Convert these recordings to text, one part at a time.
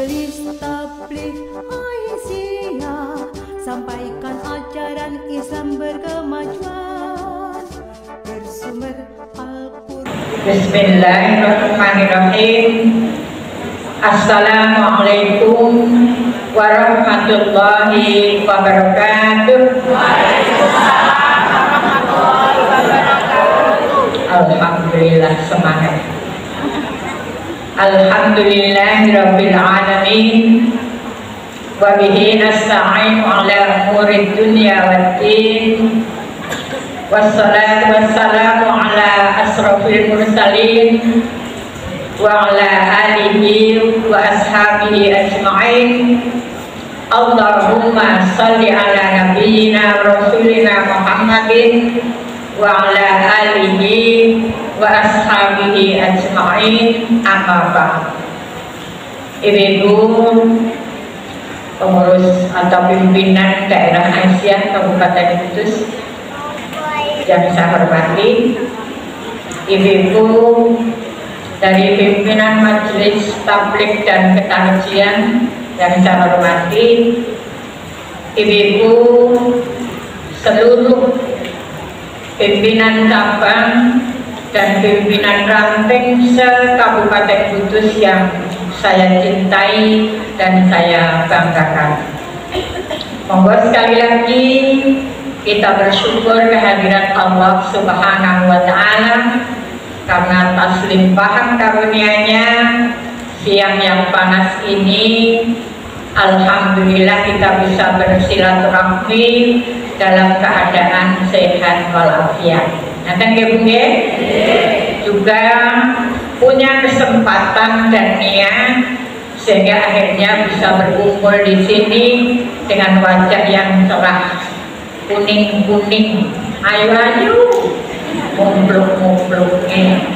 Majelis Tabligh Aisyah, sampaikan ajaran Islam berkemajuan, bersumber Al-Quran. Bismillahirrahmanirrahim. Assalamualaikum warahmatullahi wabarakatuh. Waalaikumsalam warahmatullahi wabarakatuh. Alhamdulillah, semangat. Alhamdulillahirabbil alamin. Wa bihi nasta'inu ala umurid dunya waddin. Wassalatu wassalamu ala asrofil mursalin wa ala alihi wa ashabihi ajma'in. Allahumma salli ala nabiyyina rasulina Muhammadin wa ala alihi wa ashabihi ajma'in. Amma ba'd. Ibu pengurus atau pimpinan daerah Aisyah Kabupaten Kudus yang saya hormati, ibu dari pimpinan Majelis Tabligh dan Ketarjian yang saya hormati, ibu seluruh pimpinan cabang dan pimpinan ranting se-Kabupaten Kudus yang saya cintai dan saya banggakan. Monggo sekali lagi kita bersyukur kehadiran Allah Subhanahu wa Ta'ala karena atas limpahan karunia-Nya siang yang panas ini, alhamdulillah kita bisa bersilaturahmi dalam keadaan sehat walafiat. Nah, juga punya kesempatan dan niat sehingga akhirnya bisa berkumpul di sini dengan wajah yang cerah, kuning-kuning. Ayo mumpluk-mumpluknya.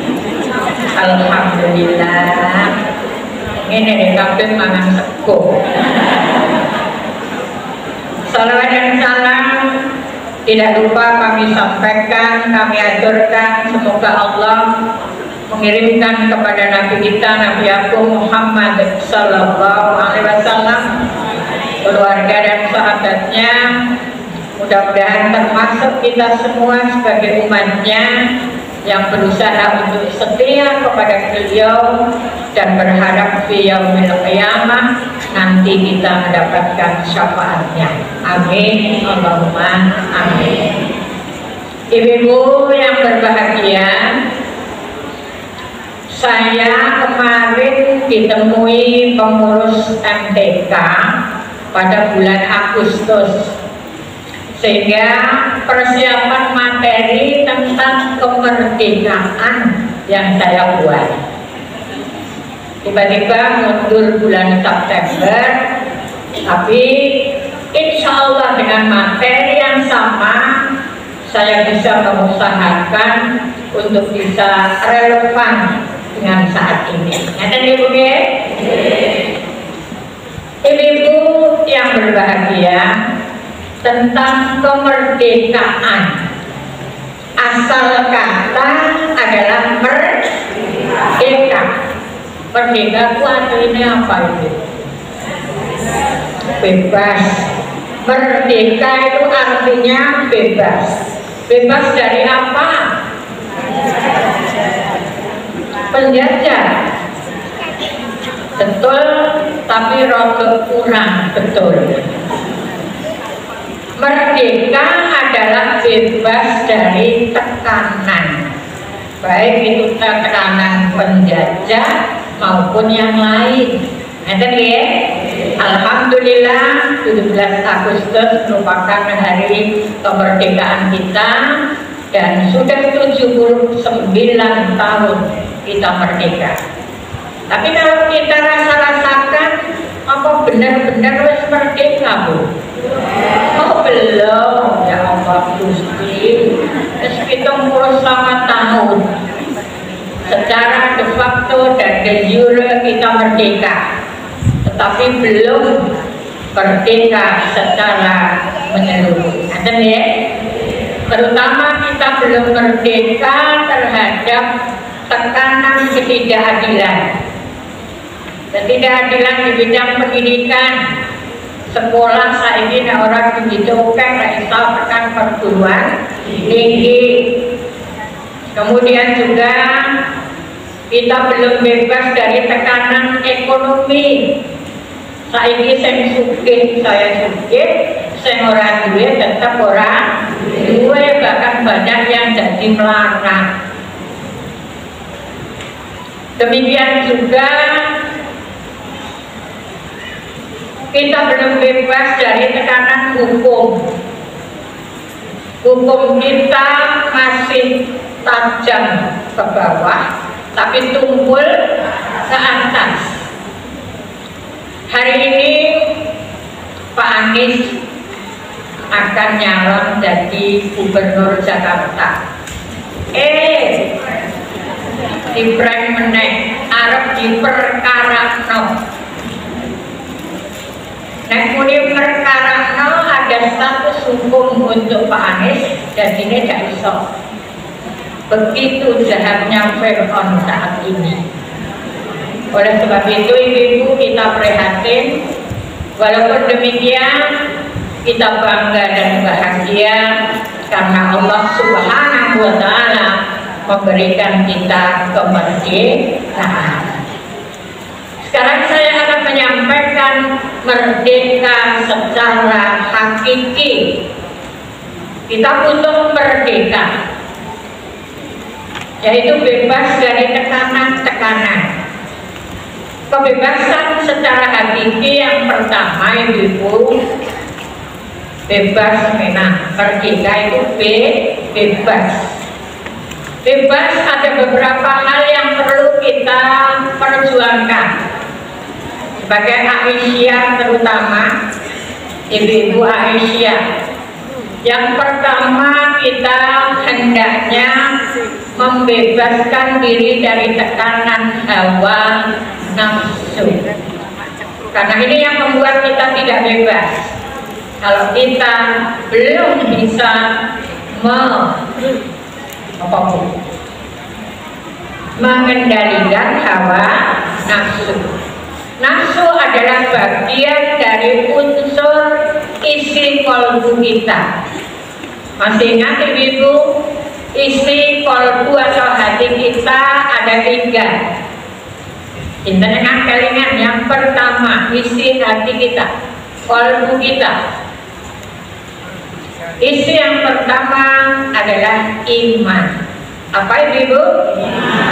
Alhamdulillah. Ini nih kabeh mangan sego. Salawat dan salam tidak lupa kami sampaikan, kami aturkan, semoga Allah mengirimkan kepada Nabi kita, Nabi Agung Muhammad Sallallahu Alaihi Wasallam, keluarga dan sahabatnya. Mudah-mudahan termasuk kita semua sebagai umatnya yang berusaha untuk setia kepada beliau dan berharap di yaumil qiyamah nanti kita mendapatkan syafaatnya. Amin, Allahumma amin. Ibu yang berbahagia, saya kemarin ditemui pengurus MTK pada bulan Agustus, sehingga persiapan materi tentang kemerdekaan yang saya buat tiba-tiba mundur bulan September, tapi insya Allah dengan materi yang sama saya bisa mengusahakan untuk bisa relevan dengan saat ini. Nyata ibu ya? Ibu yang berbahagia, tentang kemerdekaan, asal kata adalah merdeka. Merdeka itu artinya apa itu? Bebas. Merdeka itu artinya bebas. Bebas dari apa? Penjajah. Betul, tapi rada kurang betul. Merdeka adalah bebas dari tekanan, baik itu tekanan penjajah maupun yang lain. Ya? Alhamdulillah 17 Agustus merupakan hari kemerdekaan kita dan sudah 79 tahun kita merdeka. Tapi kalau kita rasakan, apa benar-benar wis merdeka, Bu? Oh belum, ya Allah Gusti. Sekitar 70 tahun secara de facto dan de jure kita merdeka, tetapi belum merdeka secara menyeluruh. Ya? Terutama kita belum merdeka terhadap tekanan ketidakadilan. Ketidakadilan di bidang pendidikan, sekolah saat ini orang begitu kan iso tekan perguruan tinggi. Kemudian juga kita belum bebas dari tekanan ekonomi. Saiki sing sugih saya sugih, sing ora duwe tetep ora duwe, bahkan banyak yang jadi melarat. Demikian juga kita belum bebas dari tekanan hukum. Hukum kita masih tajam ke bawah, tapi tumpul ke atas. Hari ini Pak Anies akan nyalon jadi Gubernur Jakarta. Di prank meneh arep diperkarakno. Nek muni perkarakno ada status hukum untuk Pak Anies dan ini tidak iso. Begitu jahatnya Fir'aun saat ini. Oleh sebab itu ibu-ibu kita prihatin. Walaupun demikian kita bangga dan bahagia karena Allah Subhanahu wa Ta'ala memberikan kita kemerdekaan. Sekarang saya akan menyampaikan merdeka secara hakiki. Kita butuh merdeka, yaitu bebas dari tekanan-tekanan. Kebebasan secara hakiki yang pertama ibu, bebas memang. Merdeka itu bebas. Bebas ada beberapa hal yang perlu kita perjuangkan. Sebagai Aisyah terutama, ibu-ibu Aisyah. Yang pertama kita hendaknya membebaskan diri dari tekanan hawa nafsu. Karena ini yang membuat kita tidak bebas. Kalau kita belum bisa mengendalikan hawa nafsu. Nafsu adalah bagian dari unsur isi kolbu kita. Masih ingat ibu, isi kolbu atau hati kita ada 3. Ingat kelingan, yang pertama isi hati kita, kolbu kita. Isi yang pertama adalah iman. Apa ibu?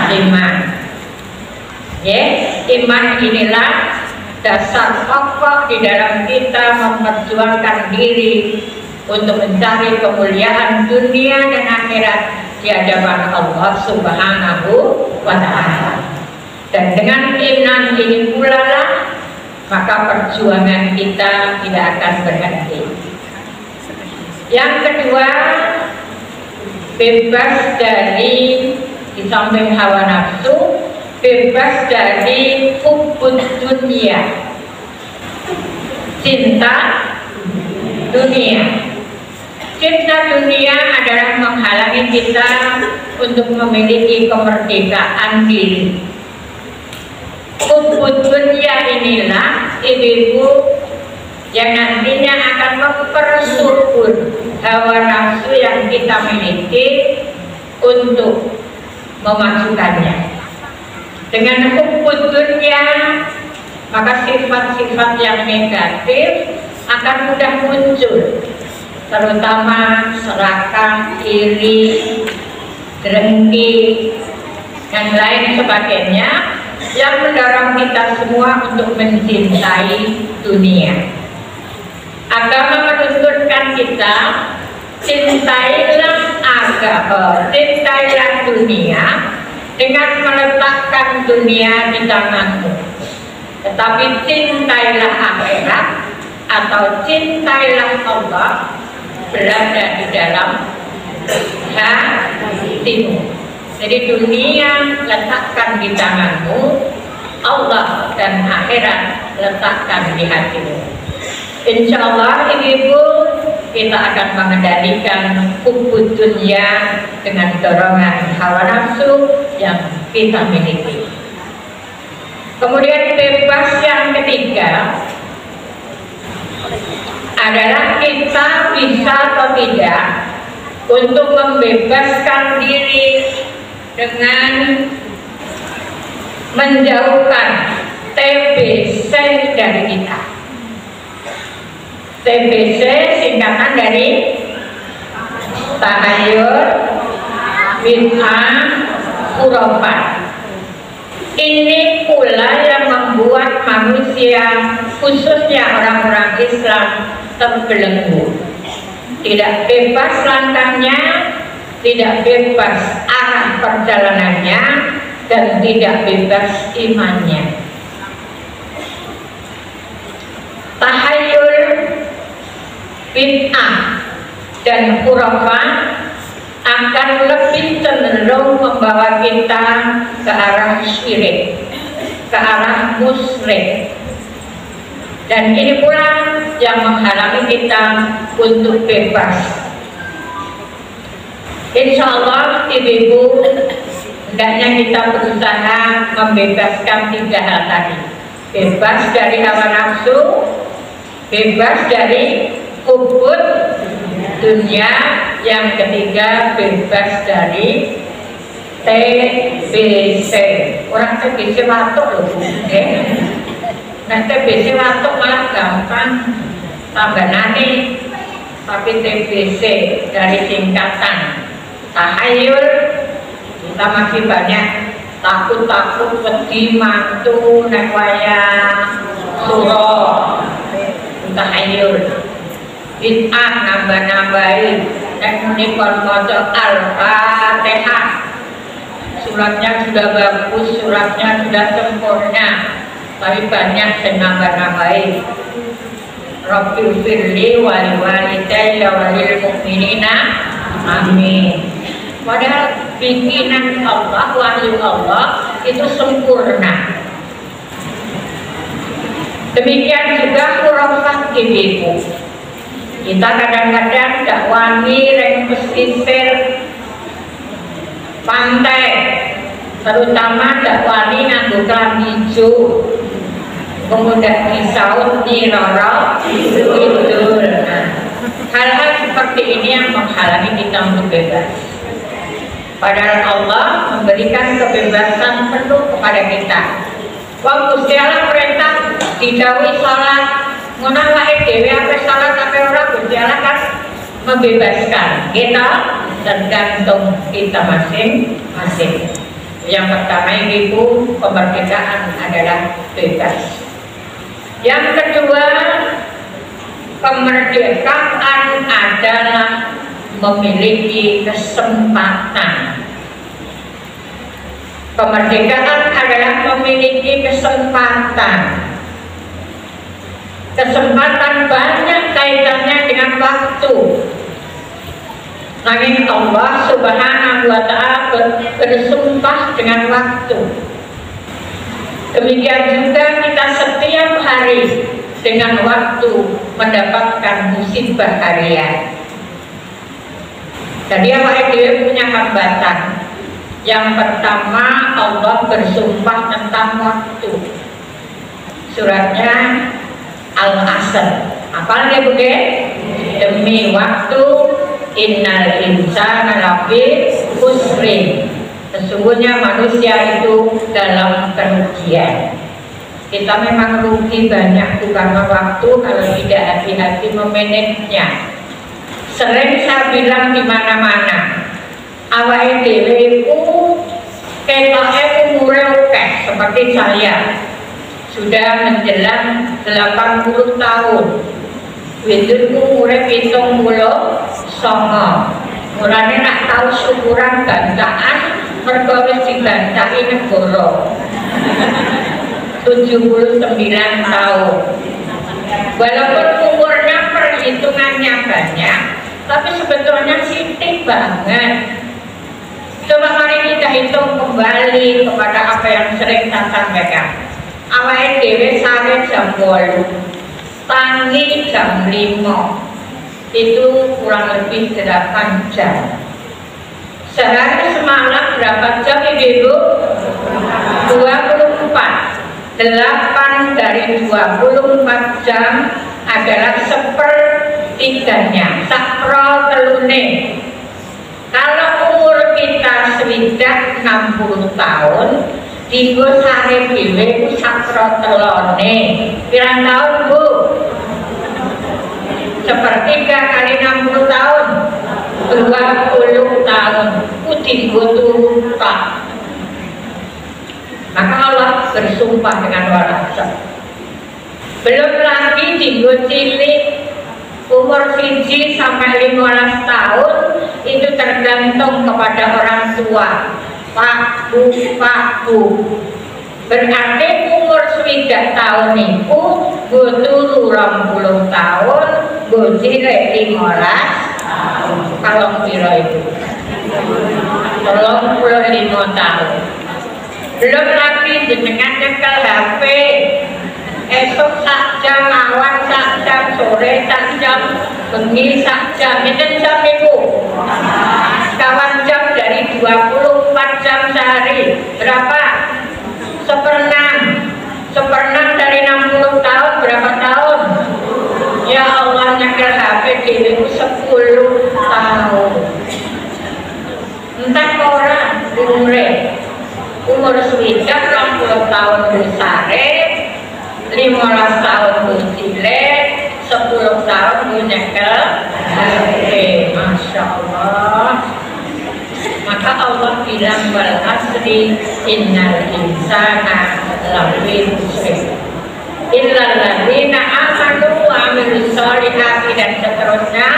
Iman. Iman inilah dasar pokok di dalam kita memperjuangkan diri untuk mencari kemuliaan dunia dan akhirat di hadapan Allah Subhanahu wa Ta'ala. Dan dengan iman ini pula lah, maka perjuangan kita tidak akan berhenti. Yang kedua, bebas dari di samping hawa nafsu, bebas dari hubbud dunia, cinta dunia. Cinta dunia adalah menghalangi kita untuk memiliki kemerdekaan diri. Hubbud dunia inilah ibu-ibu yang nantinya akan mempersubur hawa nafsu yang kita miliki untuk memajukannya. Dengan hubbud dunia, maka sifat-sifat yang negatif akan mudah muncul, terutama serakah, iri, dengki, dan lain sebagainya yang mendorong kita semua untuk mencintai dunia. Agama menuntutkan kita cintailah agama, cintailah dunia dengan meletakkan dunia di tanganmu. Tetapi cintailah akhirat atau cintailah Allah berada di dalam hatimu. Jadi dunia letakkan di tanganmu, Allah dan akhirat letakkan di hatimu. Insya Allah ibu kita akan mengendalikan hubbud dunia dengan dorongan hawa nafsu yang kita miliki. Kemudian bebas yang ketiga adalah kita bisa atau tidak untuk membebaskan diri dengan menjauhkan TBC dari kita. TBC singkatan dari tahayul, bid'ah, khurafat. Ini pula yang membuat manusia, khususnya orang-orang Islam, terbelenggu. Tidak bebas langkahnya, tidak bebas arah perjalanannya, dan tidak bebas imannya. Tahayul, bid'ah, dan khurafat akan lebih cenderung membawa kita ke arah syirik, ke arah musyrik. Dan ini pula yang menghalangi kita untuk bebas. Insya Allah ibu-ibu, hendaknya kita berusaha membebaskan 3 hal tadi. Bebas dari hawa nafsu, bebas dari hubud dunia, yang ketiga bebas dari TBC. Orang TBC watuk loh, nah TBC watuk malah gampang tambah nani, tapi TBC dari singkatan tahayul, kita masih banyak takut-takut, wedi, mantu, nek wayang surah, tahayul. Bid'ah nambah-nambahin, nek muni kon maca Al-Fatihah, suratnya sudah bagus, suratnya sudah sempurna, tapi banyak yang nambah-nambahin. Rabbil firli wali walidayya walil mu'minina amin. Padahal bikinan Allah, wahyu Allah itu sempurna. Demikian juga khurafat ibu. Kita kadang-kadang tidak wani reng pesisir pantai, terutama tidak wani nganggo kelambi hijau, kemudian disaut di roro kidul. Hal-hal seperti ini yang menghalangi kita untuk bebas. Padahal Allah memberikan kebebasan penuh kepada kita. Waktu segala perintah didhawuhi salat, ngono wae dhewe ape salat ape ora Gusti Allah kan membebaskan kita, tergantung kita masing-masing. Yang pertama ibu, kemerdekaan adalah bebas. Yang kedua, kemerdekaan adalah memiliki kesempatan. Kemerdekaan adalah memiliki kesempatan. Kesempatan banyak kaitannya dengan waktu. Namun Allah Subhanahu wa Ta'ala bersumpah dengan waktu. Demikian juga kita setiap hari dengan waktu mendapatkan musibah harian. Jadi awake dhewe punya hambatan. Yang pertama, Allah bersumpah tentang waktu. Suratnya Al-Asr. Apa lagi Bude? Demi waktu, innal insana lafi khusrin. Sesungguhnya manusia itu dalam kerugian. Kita memang rugi banyak karena waktu kalau tidak hati-hati memanagenya. Sering saya bilang di mana-mana, awake dhewe iku ketoke umure akeh seperti saya. Sudah menjelang 80 tahun. Widurku umure 79. Mulane nak tahu syukuran bantahan mergo wis dibantahi negara. 79 tahun. Walaupun umurnya perhitungannya banyak, tapi sebetulnya sithik banget. Coba mari kita hitung kembali kepada apa yang sering saya sampaikan. Awake dhewe sare jam 8, tangi jam 5. Itu kurang lebih 8 jam. Sehari semalam berapa jam ibu? 24. 8 dari 24 jam adalah sepertiganya, sakro telune. Kalau umur kita swidak 60 tahun, dienggo sare dhewe ku sakro telone. Pirang tahun, Bu? Sepertiga kali 60 tahun, 20 tahun. Ku dienggo turu tak. Maka Allah bersumpah dengan walasa. Belum lagi dienggo cilik, umur 1 sampai 15 tahun itu tergantung kepada orang tua. Pak Bu. Berarti umur 1 tahun itu turu 20 tahun, cilik 15 tahun. Kalau kira itu 35 tahun. Belum lagi jenengan nyekel HP, esok sak jam, awan sak jam, sore sak jam, bengi sak jam, itu jam itu kawan jam dari 24 jam sehari berapa? Seperenam dari 60 tahun berapa tahun? Ya Allah, nyekel HP diriku 10 tahun. Entah orang umur 20 tahun besare, 15 tahun cilik, 10 tahun nyekel HP. Masya Allah. Maka Allah bilang wal asri innal insana lafi khusr illal ladzina amanu wa amilus sholihati, dan seterusnya.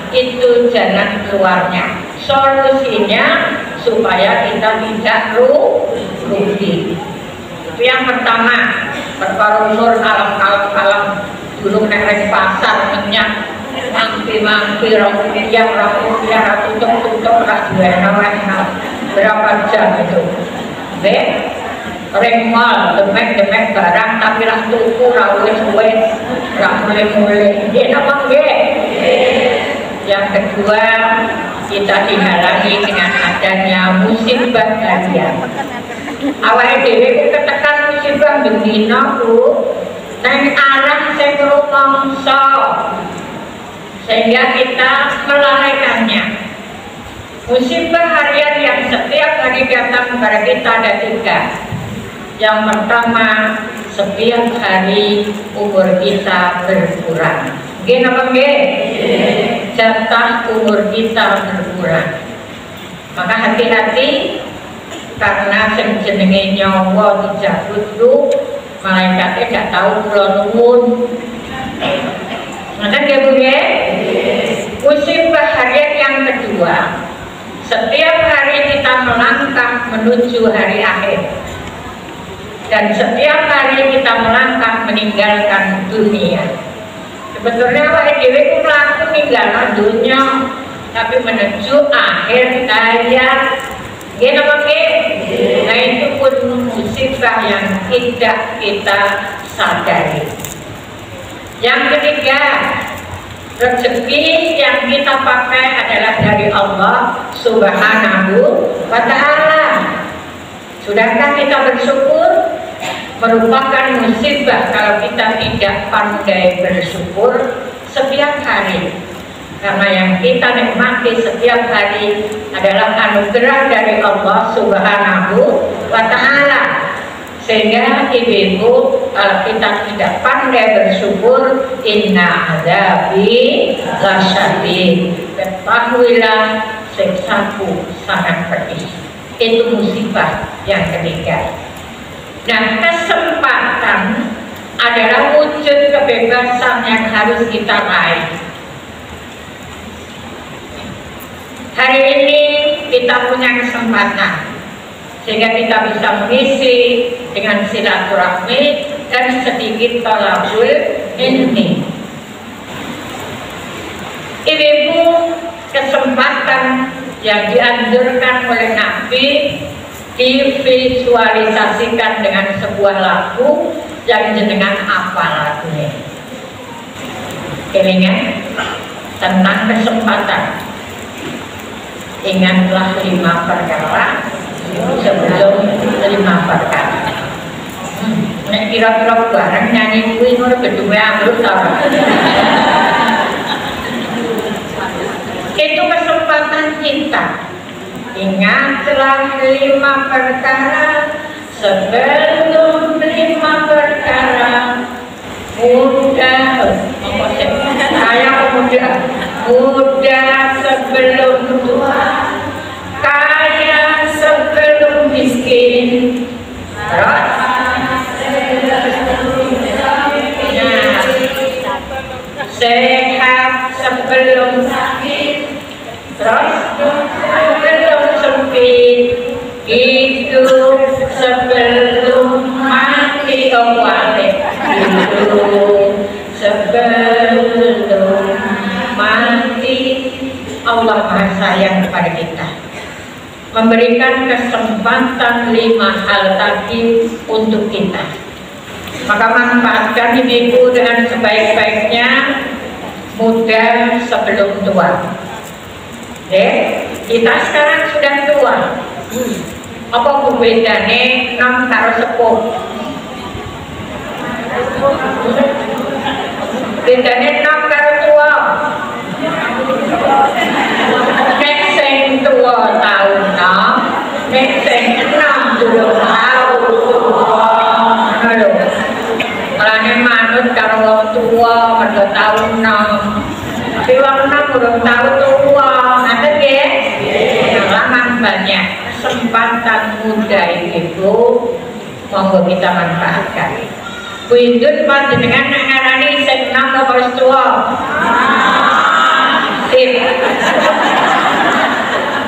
Itu jalan keluarnya, solusinya supaya kita tidak rugi. Itu yang pertama. Perkara umur alam dulu nek pasar minyak mangki rupiah tutup berapa jam itu? Rengmal demek barang tapi lah tuku rawes mulai apa Yang kedua, kita dihalangi dengan adanya musibah harian. Awal dhewe ketekan musibah bendina Bu, nang arah sing rumangsa, sehingga kita melalaikannya. Musibah harian yang setiap hari datang kepada kita ada 3. Yang pertama, setiap hari umur kita berkurang. Nggih napa nggih? Jatah umur kita berkurang. Maka hati-hati, karena sing jenenge nyawa dijabut lu, malaikatnya gak tahu kula nuwun. Ngoten nggih Bu nggih? Musibah harian yang kedua, setiap hari kita melangkah menuju hari akhir. Dan setiap hari kita melangkah meninggalkan dunia. Sebetulnya awake dhewe ku mlaku ninggalkan dunia, tapi menuju akhir hayat. Nggih napa nggih? Nah, itu pun musibah yang tidak kita sadari. Yang ketiga, rezeki yang kita pakai adalah dari Allah Subhanahu wa Ta'ala. Sudahkah kita bersyukur? Merupakan musibah kalau kita tidak pandai bersyukur setiap hari. Karena yang kita nikmati setiap hari adalah anugerah dari Allah Subhanahu wa Ta'ala. Sehingga ibu-ibu, kalau kita tidak pandai bersyukur, inna adzabi lasyadid, ketahuilah siksaku sangat pedih. Itu musibah yang ketiga. Nah, kesempatan adalah wujud kebebasan yang harus kita raih. Hari ini kita punya kesempatan sehingga kita bisa mengisi dengan silaturahmi dan sedikit thalabul ilmi. Ibu, kesempatan yang dianjurkan oleh Nabi divisualisasikan dengan sebuah lagu yang jenengan apa lagunya. Kelingan tentang kesempatan. Ingatlah 5 perkara sebelum 5 perkara. Nek kira-kira bareng nyanyi kuwi ngono gedunge ambruk ta. Itu kesempatan kita. Ingatlah 5 perkara sebelum 5 perkara. Muda, saya muda sebelum tua, kaya sebelum miskin. Terus, sehat sebelum sakit, terus sebelum sempit, hidup sebelum mati. Hidup sebelum mati. Allah Maha Sayang kepada kita, memberikan kesempatan 5 hal tadi untuk kita. Maka manfaatkan hidupku dengan sebaik-baiknya, muda sebelum tua. Kita sekarang sudah tua. Apa bedane nom karo sepuh? Bedane nom karo tua. Nek sing tua tau nom, nek sing enom durung tau tua. Ngono. Kalane manut karo wong tua mergo tau nom. Tapi wong nom durung tau tua. Ngaten nggih? Pengalaman banyak. Kesempatan muda itu monggo kita manfaatkan. Windun panjenengan nek ngarani sing nom apa wis tuwa? Sip.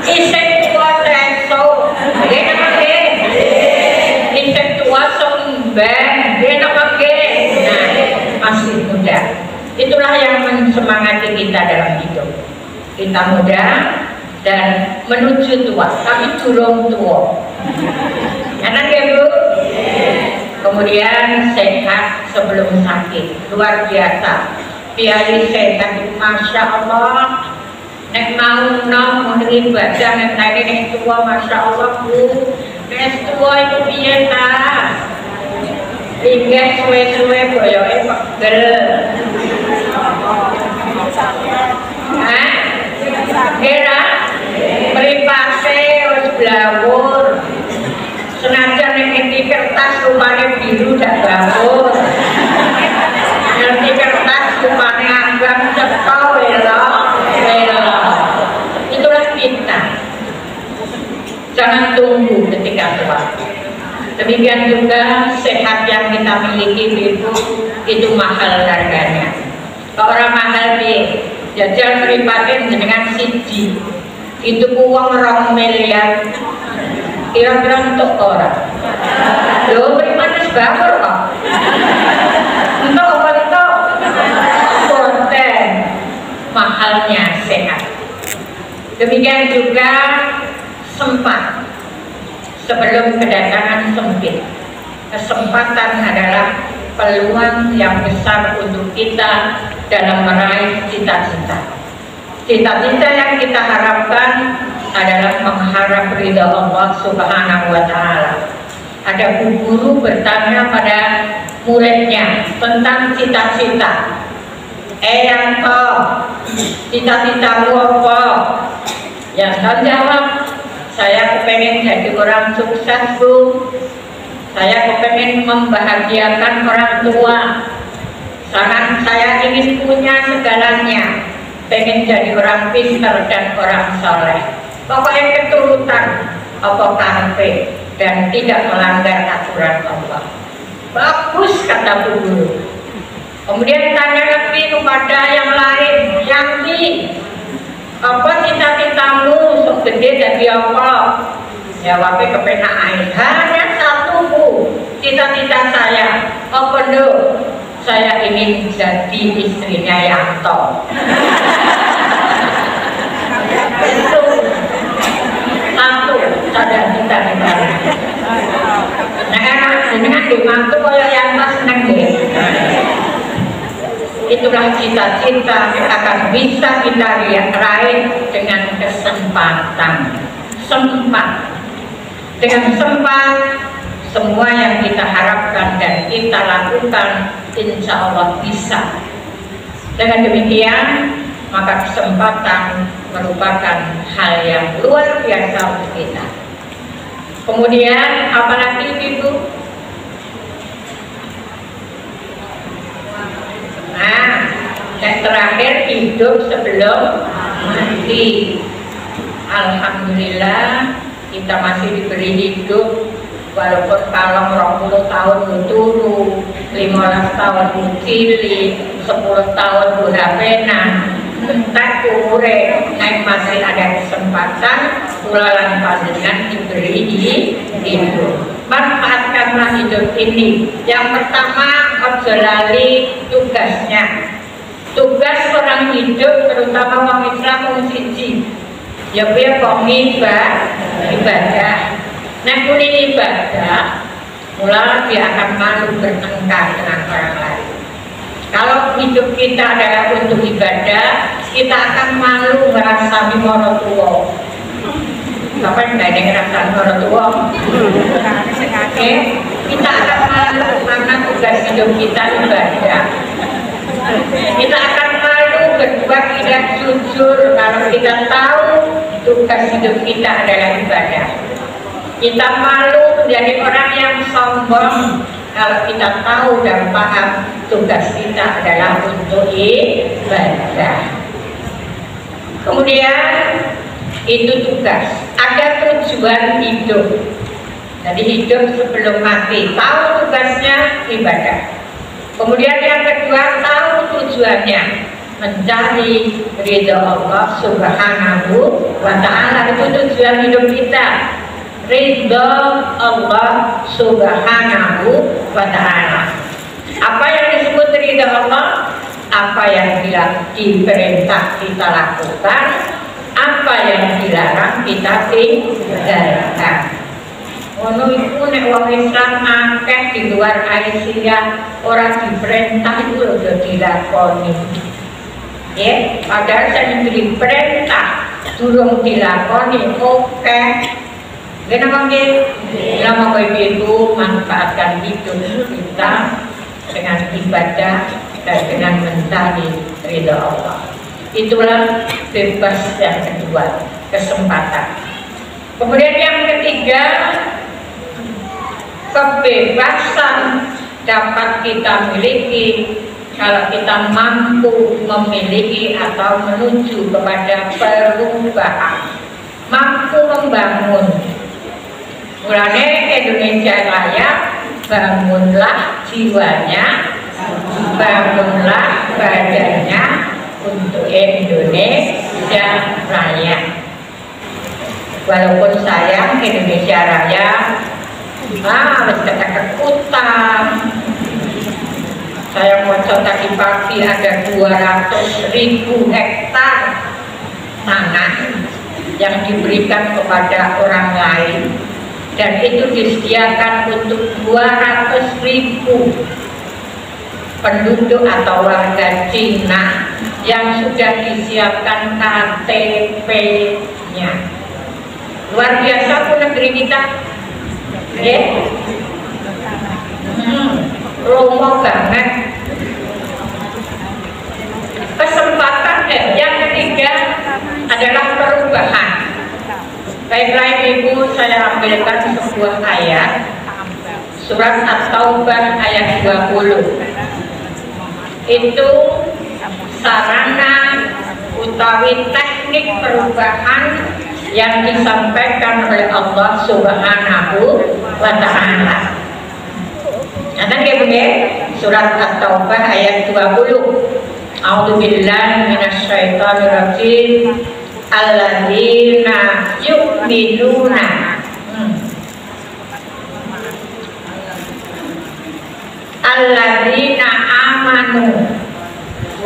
Isih tuwa seso. Nggih napa nggih? Isih tuwa sembah. Nggih napa nggih? Nah, masih muda. Itulah yang mensemangati kita dalam hidup. Kita muda dan menuju tua, tapi durung tua. Enak ya Bu? Kemudian sehat sebelum sakit, luar biasa. Biaya sehat itu Masya Allah. Nek mau nom ibadah nek tadi nek tua Masya Allah Bu. Nek tua itu piye ta? Hingga suwe-suwe boyoke pegel. Hah? Kira mripate wis blawur. Senajan ning kertas rupane biru dak blawur. Ning kertas rupane abang cetha wela. Itulah kita. Jangan tunggu ketika tua. Demikian juga sehat yang kita miliki itu mahal harganya. Kalau orang mahal di jajal meripatin dengan siji itu uang 2 miliar. Kira-kira untuk orang loh beriman sebabur kok untuk konten mahalnya sehat. Demikian juga sempat sebelum kedatangan sempit. Kesempatan adalah peluang yang besar untuk kita dalam meraih cita-cita. Cita-cita yang kita harapkan adalah mengharap ridha Allah Subhanahu wa Ta'ala. Ada guru bertanya pada muridnya tentang cita-cita. Yanto, cita-citamu apa? Yanto jawab, saya kepengen jadi orang sukses Bu. Saya kepengen membahagiakan orang tua. Sangat saya ingin punya segalanya. Pengen jadi orang pintar dan orang soleh. Pokoknya keturutan apa karepe dan tidak melanggar aturan Allah. Bagus kata Bu Guru. Kemudian tanya lagi kepada yang lain, Yanti, apa cita-citamu sok gede jadi apa? Jawabnya kepenak air. Hanya satu Bu, cita-cita saya. Apa do? Saya ingin jadi istrinya Yanto. Itu satu saja cita-cita. Nah, dengan dimantu kaya Yanto seneng deh. Itulah cita-cita yang akan bisa kita raih dengan kesempatan. Sempat. Dengan sempat semua yang kita harapkan dan kita lakukan insya Allah bisa. Dengan demikian maka kesempatan merupakan hal yang luar biasa untuk kita. Kemudian apalagi itu? Nah, yang terakhir hidup sebelum mati. Alhamdulillah kita masih diberi hidup, walaupun kalau 20 tahun turu, 15 tahun cili, 10 tahun burapena, tak kurang, naik masih ada kesempatan ulalan panjenengan diberi hidup. Manfaatkanlah hidup ini. Yang pertama, ojo lali tugasnya. Tugas orang hidup, terutama orang Islam, orang siji, ya biar ibadah. Nah, kuni ibadah, mula dia akan malu bertengkar dengan orang lain. Kalau hidup kita adalah untuk ibadah, kita akan malu merasa mimoro tua. Bapak tidak ada ngerasa mimoro tua. Oke, kita akan malu karena tugas hidup kita ibadah. Kita akan malu berbuat tidak jujur kalau kita tahu tugas hidup kita adalah ibadah. Kita malu menjadi orang yang sombong kalau kita tahu dan paham tugas kita adalah untuk ibadah. Kemudian itu tugas, ada tujuan hidup. Jadi hidup sebelum mati, tahu tugasnya ibadah. Kemudian yang kedua, tahu tujuannya, mencari ridha Allah Subhanahu wa Ta'ala. Itu tujuan hidup kita, ridha Allah Subhanahu wa Ta'ala. Apa yang disebut ridha Allah? Apa yang diperintah kita lakukan, apa yang dilarang kita tinggalkan. Ono iku nek wong Islam akeh di luar Aisyah orang diperintah itu udah dilakoni. Ya, padahal saya diperintah durung dilakoni oke. Kenapa nggih? Nama itu manfaatkan hidup kita dengan ibadah dan dengan mencari ridha Allah. Itulah bebas yang kedua, kesempatan. Kemudian yang ketiga, kebebasan dapat kita miliki kalau kita mampu memiliki atau menuju kepada perubahan, mampu membangun. Mulanya Indonesia Raya, bangunlah jiwanya, bangunlah badannya untuk Indonesia Raya. Walaupun sayang Indonesia Raya harus kekutan. Saya mau tadi pagi ada 200.000 hektar tanah yang diberikan kepada orang lain, dan itu disediakan untuk 200.000 penduduk atau warga Cina yang sudah disiapkan KTP-nya. Luar biasa pun negeri kita. Romo banget. Kesempatan yang ketiga adalah perubahan. Baiklah Ibu, saya ambilkan sebuah ayat, surat At-Taubah ayat 20. Itu sarana utawi teknik perubahan yang disampaikan oleh Allah Subhanahu wa Ta'ala. Nanti kemudian surat At-Taubah ayat 20. A'udzubillahi minasyaitonir rajim. Alladzina yu'minuna alladzina amanu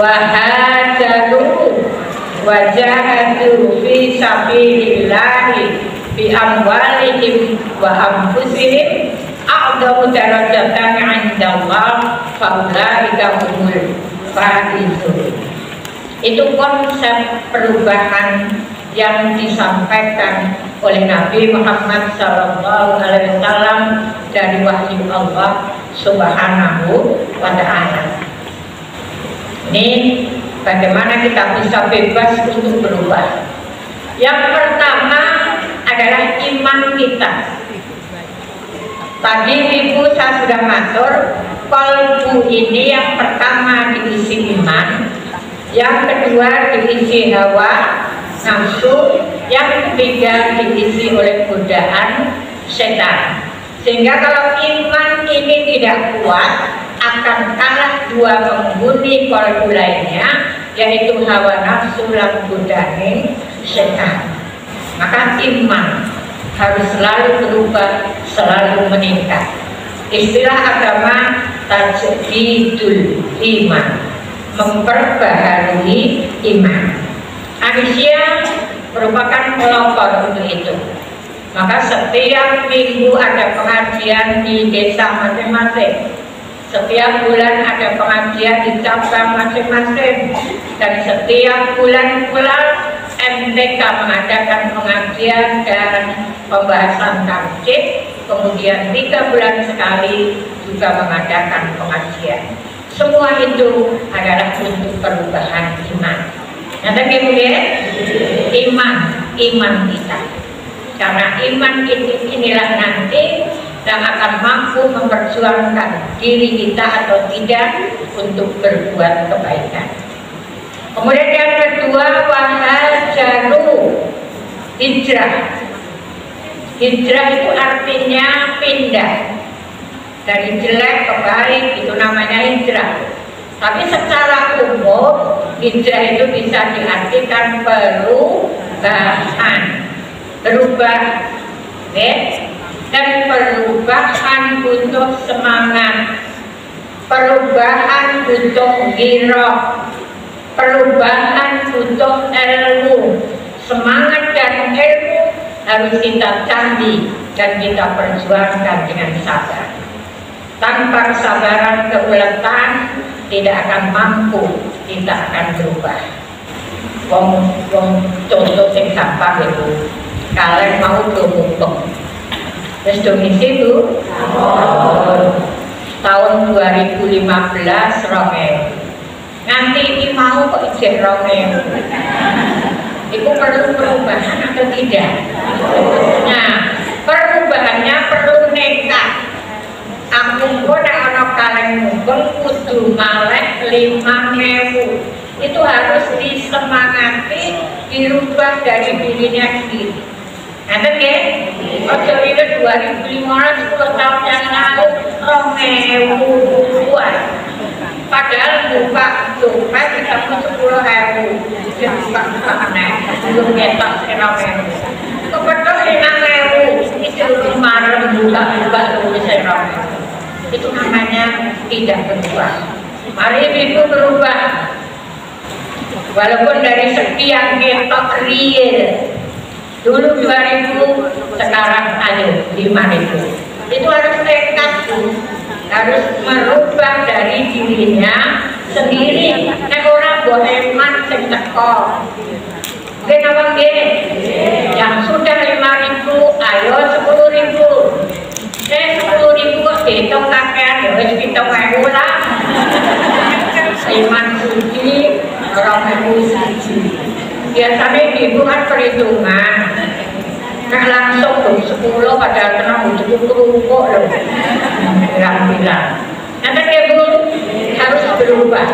wa hajaru wa jahadu fi sabilillahi bi amwalihim wa anfusihim a'dhamu darajatan 'indallah fa ulaika humul faizun. Itu konsep perubahan yang disampaikan oleh Nabi Muhammad Sallallahu Alaihi Wasallam dari wahyu Allah Subhanahu wa Ta'ala. Ini bagaimana kita bisa bebas untuk berubah. Yang pertama adalah iman kita. Tadi Ibu saya sudah matur, kalbu ini yang pertama diisi iman, yang kedua diisi hawa nafsu, yang ketiga diisi oleh godaan setan. Sehingga kalau iman ini tidak kuat, akan kalah dua penghuni kalbu lainnya, yaitu hawa nafsu dan godaan setan. Maka iman harus selalu berubah, selalu meningkat. Istilah agama tajdidul iman, memperbaharui iman. Manusia merupakan pelopor untuk itu. Maka setiap minggu ada pengajian di desa masing-masing, setiap bulan ada pengajian di cabang masing-masing, dan setiap bulan pula MTK mengadakan pengajian dan pembahasan tafsir. Kemudian 3 bulan sekali juga mengadakan pengajian. Semua itu adalah untuk perubahan iman. Nanti kemudian iman kita. Karena iman inilah nanti yang akan mampu memperjuangkan diri kita atau tidak untuk berbuat kebaikan. Kemudian yang kedua, wahajaru, hijrah. Hijrah itu artinya pindah dari jelek ke baik, itu namanya hijrah. Tapi secara umum hijrah itu bisa diartikan perubahan, berubah, dan perubahan butuh semangat, perubahan butuh giroh, perubahan butuh ilmu. Semangat dan ilmu harus kita cari dan kita perjuangkan dengan sabar. Tanpa kesabaran keuletan tidak akan mampu, kita akan berubah. Wong contoh yang gampang itu, kalian mau berhubung terus domisi Bu tahun 2015 Romeo nanti ini mau kok ijek Romeo itu perlu perubahan atau tidak? Nah, perubahannya perlu nekat. Ampun kok nek ana kaleng mungkung kudu malih 5.000. Itu harus disemangati, dirubah dari dirinya sendiri. Nanti ya, ojo itu 2015 10 tahun yang lalu Romeo buat. Padahal buka dompet kita pun 10.000. Buka belum ngetok Romeo. Kebetulan 5.000 itu kemarin buka tulis Romeo. Itu namanya tidak berubah. Mari Ibu berubah. Walaupun dari sekian ketok real, dulu 2.000, sekarang ayo 5.000. Itu harus tekad, harus merubah dari dirinya sendiri. Nek orang boheman sing teko. Kenapa nggih? Yang sudah 5.000, ayo 10.000. 10.000 kok dihitung kakean, ya wis 7.000 lah. Iman suci, orang suci. Biasanya Ibu kan perhitungan. Nah langsung 10 padahal kena butuh kerupuk loh. Bilang-bilang. Nanti Ibu harus berubah.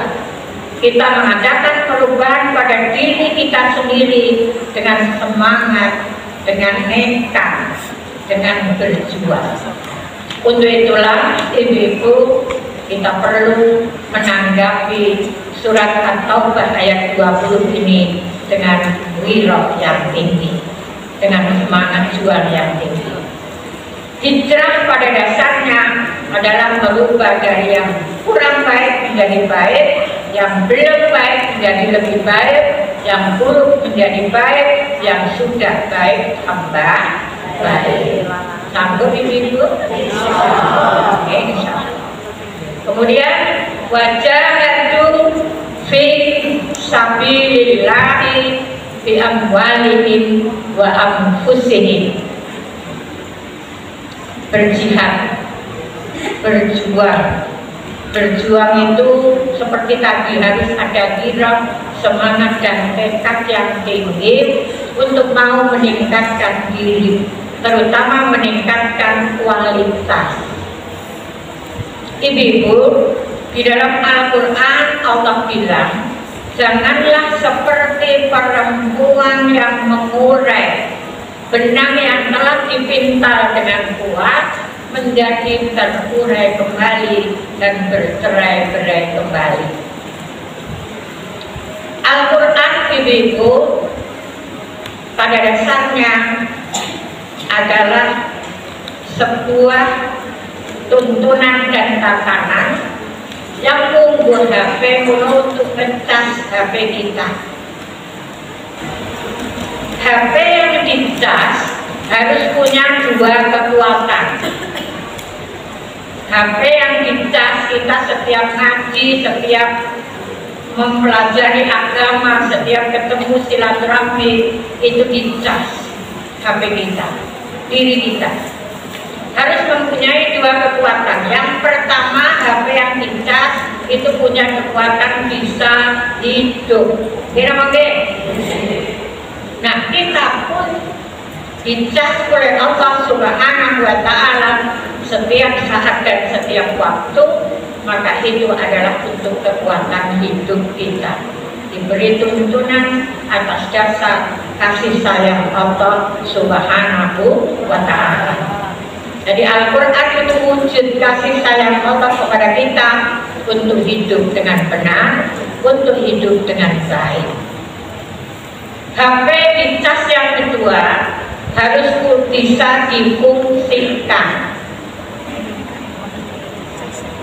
Kita mengadakan perubahan pada diri kita sendiri dengan semangat, dengan nekat, dengan berjuang. Untuk itulah Ibu kita perlu menanggapi surat At-Taubah ayat 20 ini dengan wiroh yang tinggi, dengan semangat juang yang tinggi. Hijrah pada dasarnya adalah merubah dari yang kurang baik menjadi baik, yang belum baik menjadi lebih baik, yang buruk menjadi baik, yang sudah baik tambah baik. Sanggup Ibu? Oke, insyaallah. Kemudian wajahatu fi sabilillahi bi amwalihim wa anfusihim. Berjihad, berjuang. Berjuang itu seperti tadi harus ada girang, semangat dan tekad yang tinggi untuk mau meningkatkan diri, terutama meningkatkan kualitas. Ibu-ibu, di dalam Al-Quran Allah bilang, janganlah seperti perempuan yang mengurai benang yang telah dipintal dengan kuat menjadi terurai kembali dan bercerai-berai kembali. Al-Quran, ibu-ibu, pada dasarnya adalah sebuah tuntunan dan tatanan yang membuat HP untuk ngecas HP kita. HP yang dicas harus punya dua kekuatan. HP yang dicas kita setiap ngaji, setiap mempelajari agama, setiap ketemu silaturahmi itu dicas HP kita, diri kita harus mempunyai dua kekuatan. Yang pertama, HP yang dicas itu punya kekuatan bisa hidup. Kira mungkin? Nah, kita pun dicas oleh Allah Subhanahu wa Ta'ala setiap saat dan setiap waktu, maka itu adalah untuk kekuatan hidup kita. Diberi tuntunan atas dasar kasih sayang Allah Subhanahu wa Ta'ala. Jadi Al-Quran itu wujud kasih sayang Allah kepada kita untuk hidup dengan benar, untuk hidup dengan baik. HP dicas yang kedua harus bisa difungsikan.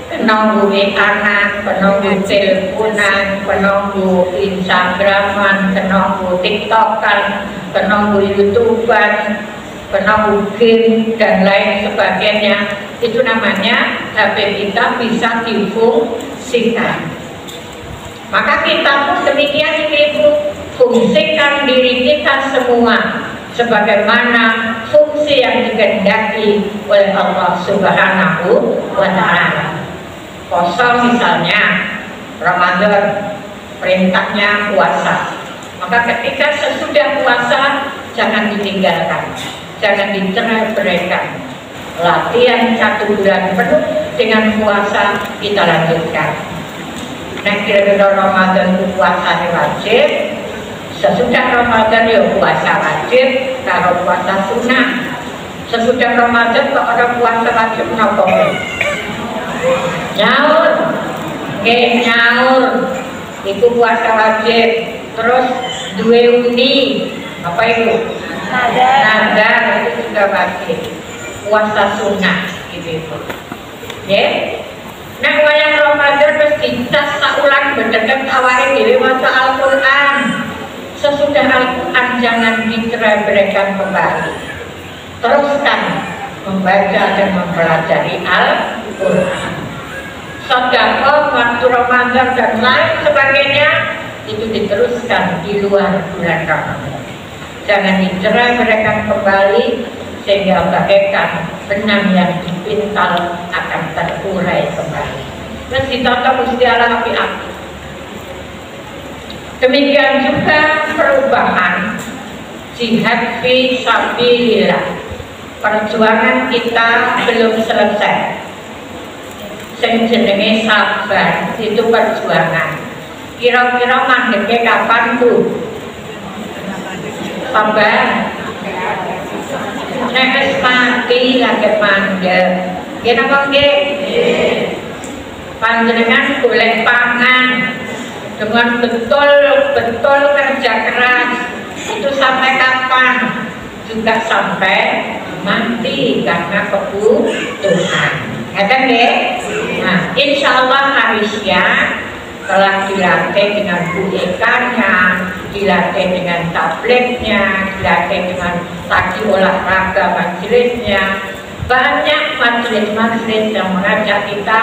Penunggu anak, penunggu teleponan, penunggu Instagraman, penunggu TikTokan, penunggu YouTuber, penunggu game dan lain sebagainya. Itu namanya HP kita bisa difungsikan. Maka kita pun demikian, ibu, fungsikan diri kita semua sebagaimana fungsi yang dikehendaki oleh Allah Subhanahu wa Ta'ala. Kosong misalnya Ramadan, perintahnya puasa, maka ketika sesudah puasa jangan ditinggalkan, jangan dicerai-beraikan. Latihan 1 bulan penuh dengan puasa kita lanjutkan. Nah, kira-kira Ramadan itu puasa wajib, sesudah Ramadan ya puasa wajib, kalau puasa sunnah. Sesudah Ramadan kok ada puasa wajib kenapa? Nyaur, nyaur, itu puasa wajib. Terus dua undi, apa itu? Nadar, itu juga wajib. Puasa sunnah, gitu. Ya. Nah, wayang Ramadan terus dicas saulan berdekat awalnya diri maca Al-Quran. Sesudah Al-Quran jangan dicerai-beraikan kembali. Teruskan membaca dan mempelajari Al-Quran. Sedekah waktu Ramadan dan lain sebagainya itu diteruskan di luar bulan Ramadan. Jangan dicerai-beraikan kembali sehingga bagaikan benang yang dipintal akan terurai kembali. Dan ditata mesti ala api-api. Demikian juga perubahan jihad fi sabilillah. Perjuangan kita belum selesai. Sing jenenge sabar itu perjuangan. Kira-kira mandeknya kapan tuh? Sabar. Nek wis mati lagi mandek. Kenapa nggih? Panjenengan golek pangan dengan betul-betul kerja keras. Itu sampai kapan? Juga sampai mati karena kebutuhan. Ada nggih? Nah, insya Allah harusnya telah dilatih dengan buikannya, dilatih dengan tabletnya, dilatih dengan tadi olahraga majelisnya. Banyak majelis-majelis yang mengajak kita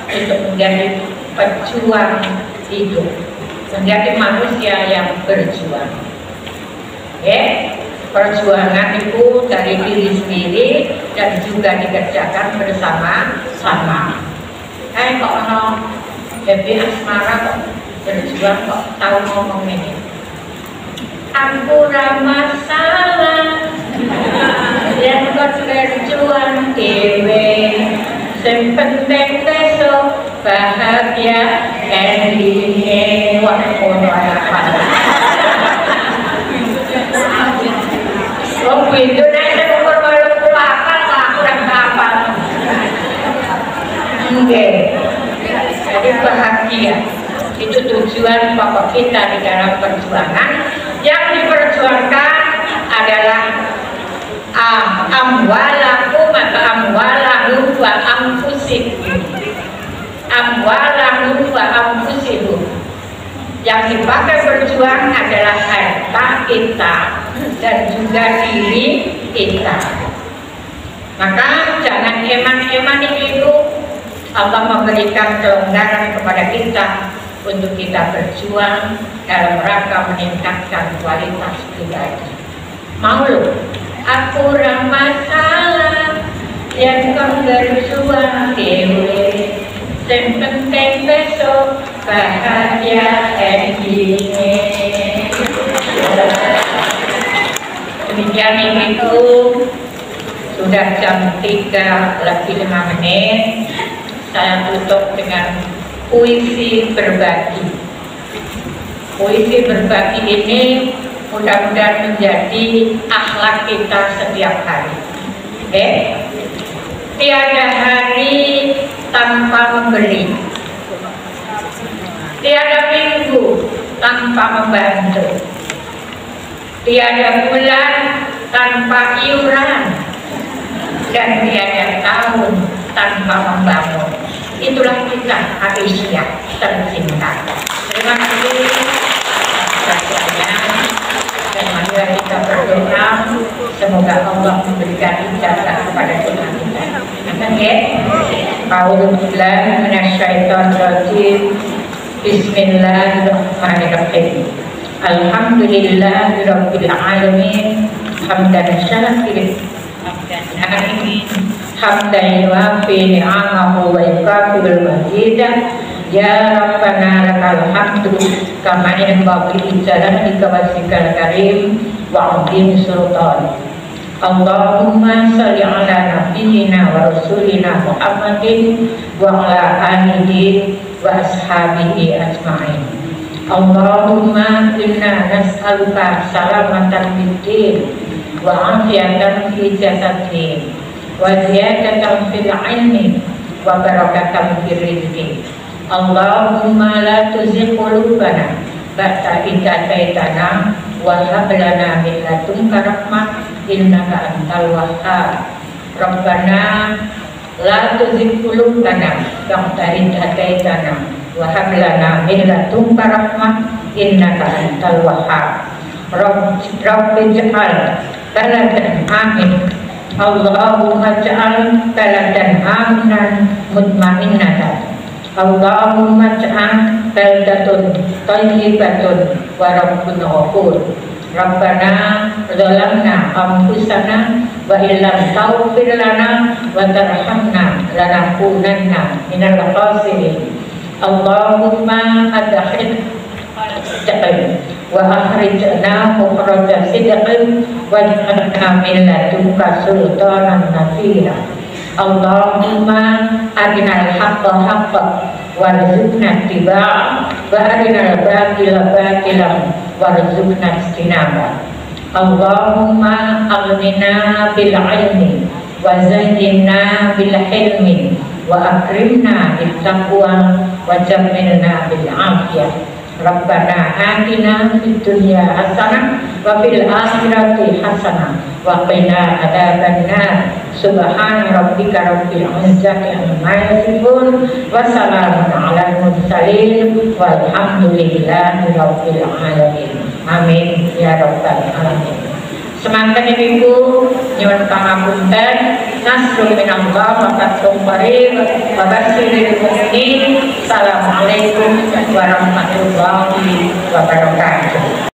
untuk menjadi pejuang hidup, menjadi manusia yang berjuang. Perjuangan itu dari diri sendiri dan juga dikerjakan bersama-sama. Kok ono Happy Asmara kok berjuang kok tahu ngomong ini. Aku ramah salah yang kau berjuang dewe. Yang penting besok bahagia endingnya walaupun harapan. Oh itu nanti umur 28 lah kurang apa? Oke. Jadi bahagia itu tujuan pokok kita di dalam perjuangan. Yang diperjuangkan adalah amwalakum atau amwalahu wa anfusikum. Amwalahu wa anfusikum. Yang dipakai berjuang adalah harta kita dan juga diri kita. Maka jangan eman-eman itu. Allah memberikan kelonggaran kepada kita untuk kita berjuang dalam rangka meningkatkan kualitas pribadi. Mau lu? Aku ramah salah yang kau berjuang dewe. Yang penting besok bahagia endingnya. Demikian itu sudah jam 3:05. Saya tutup dengan puisi berbagi. Puisi berbagi ini mudah-mudahan menjadi akhlak kita setiap hari. Tiada hari tanpa memberi, tiada minggu tanpa membantu, tiada bulan tanpa iuran, dan tiada tahun tanpa membangun. Itulah kita manusia tercinta. Terima kasih dan mari kita berdoa semoga Allah memberikan ijazah kepada kita. A'udzubillahi minasyaitonirrajim. Bismillahirrahmanirrahim. Alhamdulillahirabbil alamin. Hamdan syakirin. Hamdan yuwafi ni'amahu wa yukafi'ul mazidah. Ya Rabbana lakal hamdu kama yanbaghi li jalaalika wajhikal karim wa 'azimi sultanik. Allahumma shalli ala nabiyyina wa rasulina Muhammadin wa ala alihi wa ashabihi ajma'in. Allahumma inna nas'aluka salamatan fid-din wa 'afiyatan fi jasadin wa ziyadatan fil 'ilmi wa barakatan fir rizqi. Allahumma la tuzigh qulubana ba'da idh hadaitana wa hab lana min ladunka rahmah innaka antal wahhab. Rabbana la tuzigh qulubana ba'da idh hadaitana wa hab lana min ladunka rahmah innaka antal wahhab. Rabbi ij'al baladan amin. Allahumma ij'al baladan aminan mutmainnatan. Allahumma ja'al baldatun thayyibatun wa rabbun ghafur. Rabbana zalamna anfusana wa illam taghfir lana wa tarhamna lanakunanna minal khasirin. Allahumma adkhil sidqan wa akhrijna mukhraja sidqan waj'alna min ladunka sultanan nasira. Allahumma arinal haqqa haqqan warzuqna ittiba'ah wa arinal batila batilan warzuqna ijtinabah. Allahumma aghnina bil ilmi wa zayyinna bil hilmi wa akrimna bit taqwa wa jammilna bil afiyah. Rabbana atina fid dunya hasanah wa fil akhirati hasanah wa qina adzabannar. Subhana rabbika rabbil izzati amma yasifun wa salamun alal mursalin walhamdulillahi rabbil alamin. Amin ya rabbal alamin. Semanten Ibu nyuwun pangapunten. Nasrul minallah wa fathun qarib wa basyiril mu'minin. Assalamualaikum warahmatullahi wabarakatuh.